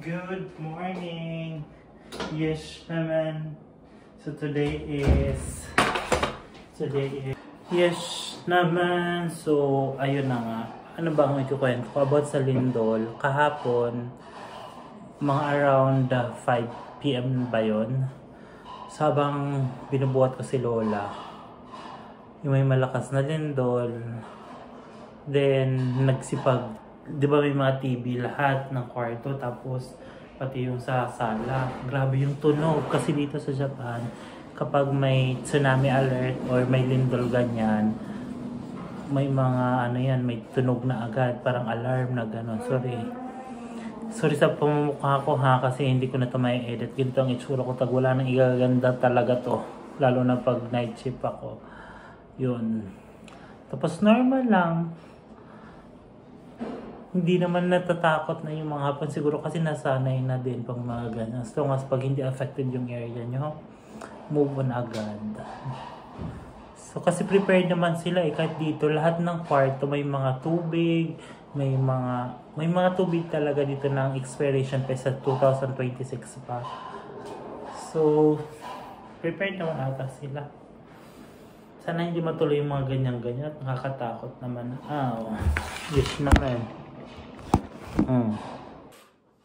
Good morning. Yes naman. So today is yes naman. So ayun na nga. Ano ba ang ikukwento ko about sa lindol? Kahapon mga around 5 PM ba yun? Sabang binubuhat ko si Lola, yung may malakas na lindol, then nagsipag, di ba may mga TV lahat ng kwarto, tapos pati yung sa sala. Grabe yung tunog kasi dito sa Japan kapag may tsunami alert or may lindol ganyan, may mga ano yan, may tunog na agad, parang alarm na gano'n. Sorry sa pamumukha ko ha, kasi hindi ko na ito may edit. Ganito ang itsura ko, tag wala nang igaganda talaga to, lalo na pag night shift ako. Yun, tapos normal lang, hindi naman natatakot na yung mga hapon siguro kasi nasanay na din pang mga ganyan. As long as pag hindi affected yung area nyo, move on agad. So kasi prepared naman sila eh, kahit dito lahat ng kwarto may mga tubig, may mga tubig talaga dito ng expiration pa sa 2026 pa. So prepared naman ata sila. Sana hindi matuloy yung mga ganyan-ganyan at nakakatakot naman. Yes naman.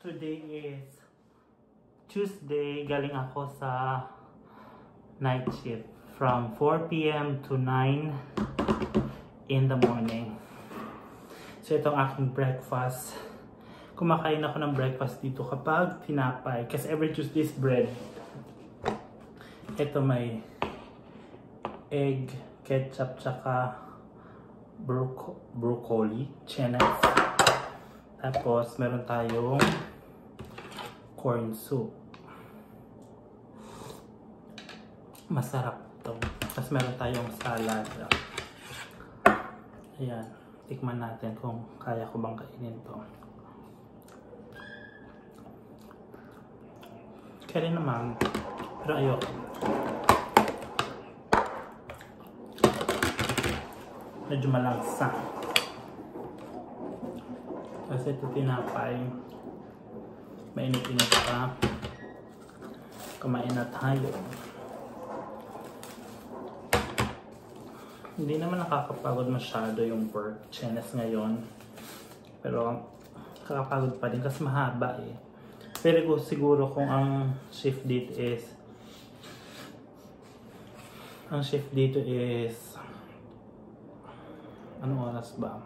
Today is Tuesday. Galing ako sa night shift from 4 PM to 9 in the morning. So itong aking breakfast. Kumakain ako ng breakfast dito kapag tinapay. Kasi every Tuesday is bread. Ito may egg, ketchup, tsaka broccoli, chenas. Tapos meron tayong corn soup. Masarap to. Tapos meron tayong salad. Ayan. Tikman natin kung kaya ko bang kainin to. Kaya rin naman. Pero ayoko. Medyo malangsa. Kasi ito tinapay. Mainit-init pa. Kumain na tayo. Hindi naman nakakapagod masyado yung work. Chenes ngayon. Pero nakakapagod pa din kasi mahaba eh. Pero siguro kung ang shift dito is anong oras ba?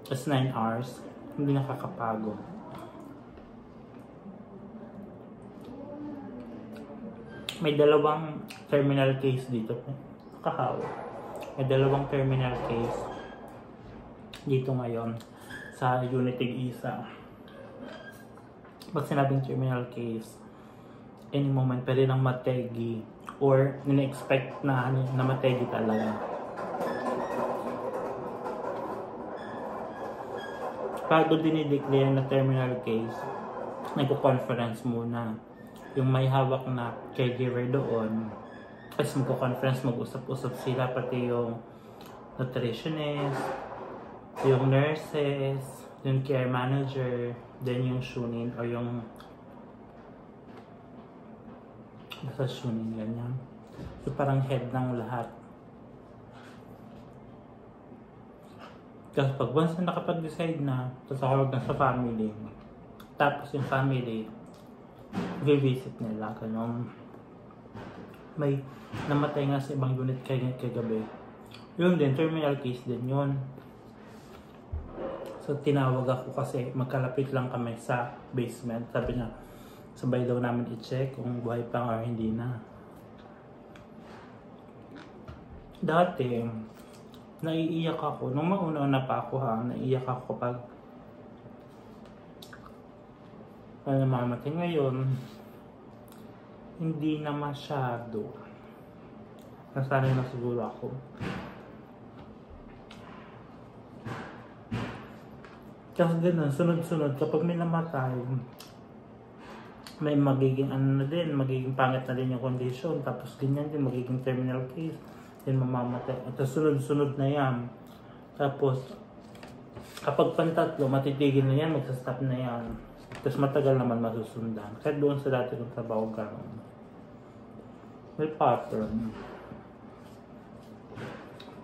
It's 9 hours. Hindi nakakapagod. May dalawang terminal case dito. May dalawang terminal case dito ngayon sa Unity isa. Pag sinabing terminal case, any moment pwede nang mategi or nina-expect na mategi talaga. Bago dinideclare na terminal case, nagko-conference muna yung may hawak na caregiver doon. Tapos magko-conference, mag-usap-usap sila, pati yung nutritionist, yung nurses, yung care manager, then yung shunin or yung basta shunin ganyan. So parang head ng lahat. Kasi pag once na nakapag-decide na, tatawag na sa family. Tapos yung family, visit nila. Ganun. May namatay nga sa ibang unit kagabi. Yun din, terminal case din yun. So tinawag ako kasi magkalapit lang kami sa basement. Sabi niya, sabay daw namin i-check kung buhay pa or hindi na. Dati, naiiyak ako. Nung mauna-una pa ako naiiyak ako kapag namamatay. Ngayon, hindi na masyado. Nasanay na siguro ako. Kasi ganun, sunod-sunod. Kapag may namatay, may magiging magiging pangit na din yung condition. Tapos ganyan din, magiging terminal case. Then mamamatay. At sunod-sunod na yan. Tapos Kapag pantatlo, matitigil na yan, magsastop na yan. Tapos matagal naman masusundan. Kahit doon sa dati kong trabaho gano'n. May pattern.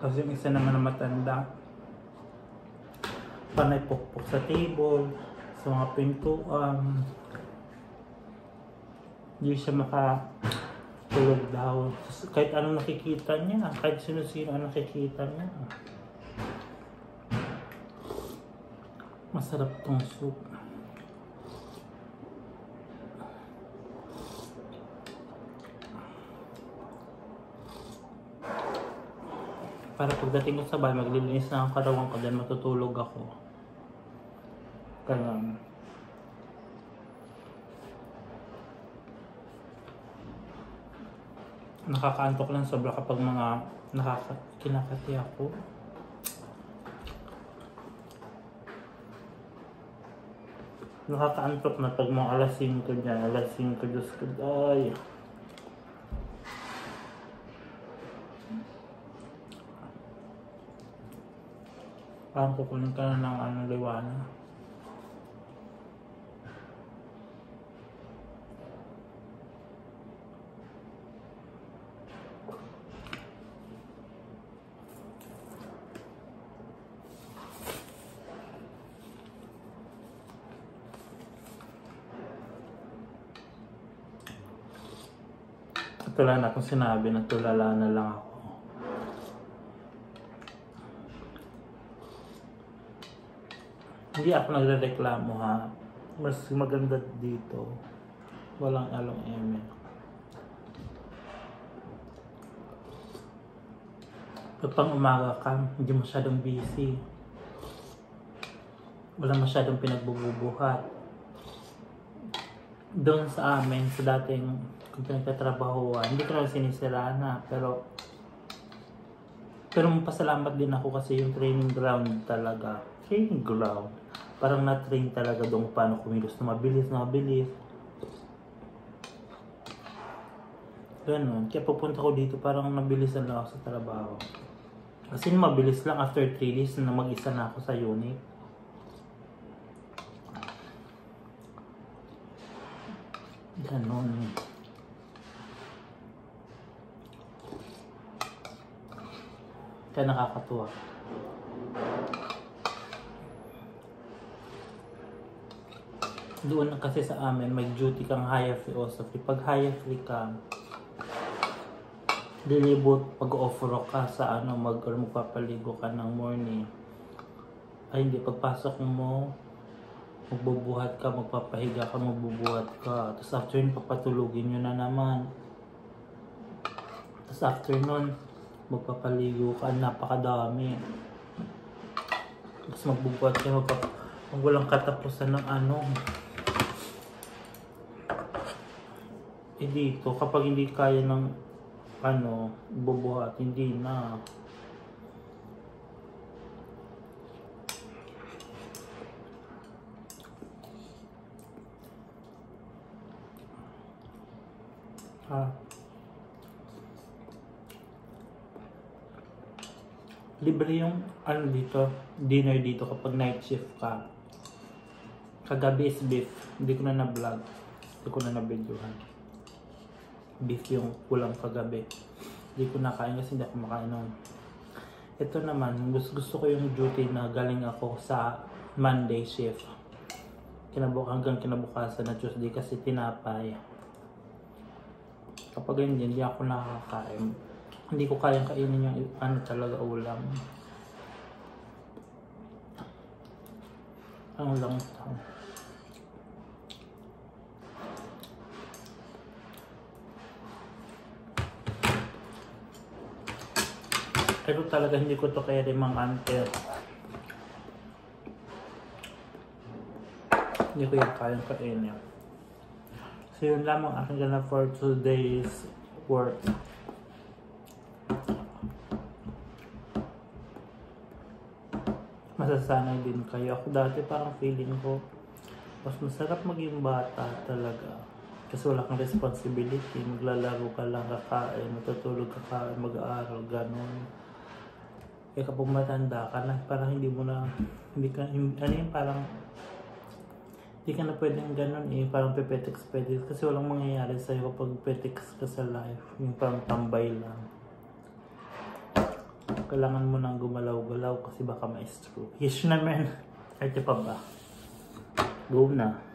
Tapos yung isa naman na matanda, panay pukpok sa table, sa mga pintuan. Hindi siya makatulog daw. Kahit anong nakikita niya, kahit sino-sino ang nakikita niya. Masarap tong soup. Para pagdating ko sa bahay, maglilinis na ang katawan ko, then matutulog ako. Kaya nakakaantok lang sobra kapag mga kinakati ako. Nakakaantok na pag mga alas 5 dyan, alas 5, Diyos ko, ay. Parang kukunin ka na ng liwanag. Wala na akong sinabi na tulala na lang ako. Hindi ako nagrereklamo ha. Mas maganda dito. Walang along eme. Pag umaga ka, hindi masyadong busy. Wala masyadong pinagbubuhat. Doon sa amin, sa dating kung pinagtatrabahoan, hindi ko naman sinisiraan na, pero pasalamat din ako kasi yung training ground talaga. Training ground. Parang na-train talaga doon paano kumilos na mabilis. Ganun. Kaya pupunta ko dito, parang nabilisan lang ako sa trabaho. Kasi mabilis lang after 3 days na mag-isa na ako sa unit. Ganun. Kaya nakakatuwa. Doon kasi sa amin, may duty kang higher philosophy. Pag higher free ka, dilibot, pag-offer ka sa magpapaligo ka ng morning. Ay hindi, pagpasok mo, magbubuhat ka, magpapahiga ka, magbubuhat ka. Tapos after yun, papatulugin nyo na naman. Tapos after nun, magpapaligo ka, napakadami. Tapos magbubuhat ka, walang katapusan ng dito, kapag hindi kaya ng bubuhat, hindi na. Libre yung dito, dinner dito kapag night shift ka. Kagabi is beef. Hindi ko na na-vlog. Hindi ko na na-videohan. Beef yung kulang kagabi. Hindi ko nakain kasi hindi ako makain nun. Ito naman, gusto ko yung duty na galing ako sa Monday shift. Hanggang kinabukasan na Tuesday kasi tinapay. Kapag hindi ako nakakain. Hindi ko kayang kainin yung talaga ulam. Ang lang ito. Pero talaga hindi ko to kaya rin mga ante. Hindi ko yung kayang kainin. So yun lamang aking gana for today's work. Masasanay din kayo. Ako dati parang feeling ko mas masarap maging bata talaga. Kasi wala kang responsibility. Maglalaro ka lang, kakain, matutulog, kakain, mag-aaral, ganun. Kaya kapag matanda ka na, parang hindi mo na Hindi ka, ano yung parang, hindi ka na pwedeng ganun eh, parang pepetex kasi walang mangyayari sa'yo kapag petex ka sa life. Yung parang tambay lang. Kailangan mo nang gumalaw-galaw kasi baka ma-stroke. Yes naman. Arte pa ba? Go na.